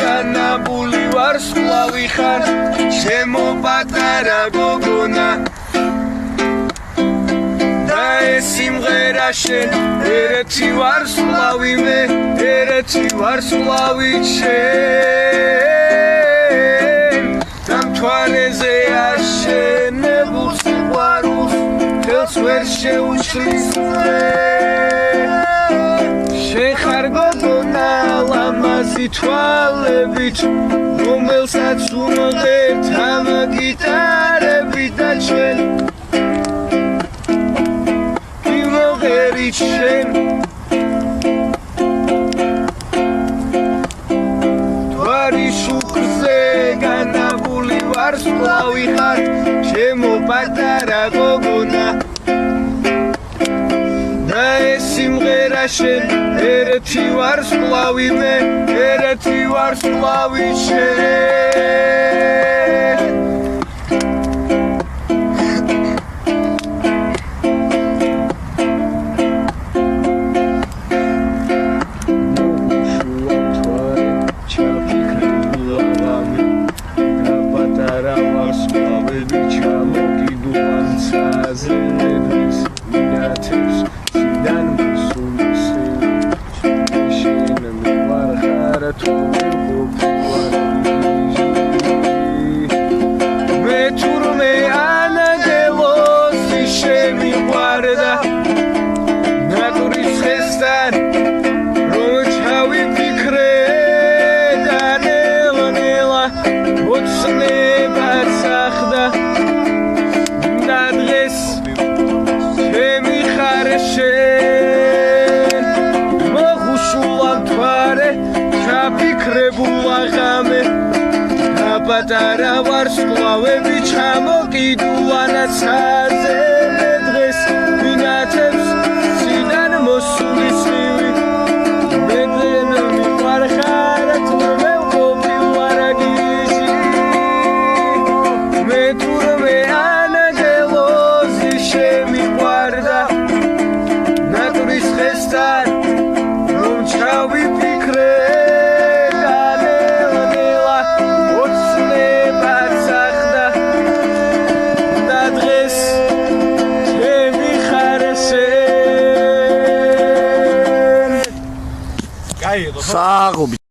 განაბული ვარ სულავი ხარ ჩემო პატარა გოგონა და ეს სიმღერა შენ ერთი ვარ სულავი მე ერთი ვარ სულავი შენ დამთვალეზე აშენებულ სიყვარულს ხელს ვერ შეუშლის შენ ხარ გოგონა ლამაზი თვალებით რომელსაც უმღერთ ამ გიტარები და ჩვენ იმღერით შენ თვარი შუქზე განაბული ვარ სულავი ხარ ჩემო პატარა გოგონა და ეს სიმღერა შენ ერთი ვარ სულავი მე ერთი ვარ სულავი შენ და პატარა ვარ სულავები ჩამოკიდულან საზელებრის მინათებს სიდან მსულის შენ მე ვარ ხარ თუ მე თურმე ანაგელოზი შემიყვარდა ნატურის ხესთან რომ ჩავიფიქრე და ნელა ოცნებად სახდა და დღეს ჩემი ხარ შენ მოხუშულა თვარე ჩაფიქრებულა ღამე და პატარა ვარ სულავები ჩამოკიდულანაც საზეზე დღეს მინათებს სიდან მოსული ცივი მე მიყვარ ხარ თურმე ვყოფილვარ აგიში მე თურმე ანაგელოზი შემიყვარდა ნატურის ხესთან რომ ჩავიფიქრე და ნელა ოცნებად სახდა და დღეს ჩემი ხარ შენ სააღობი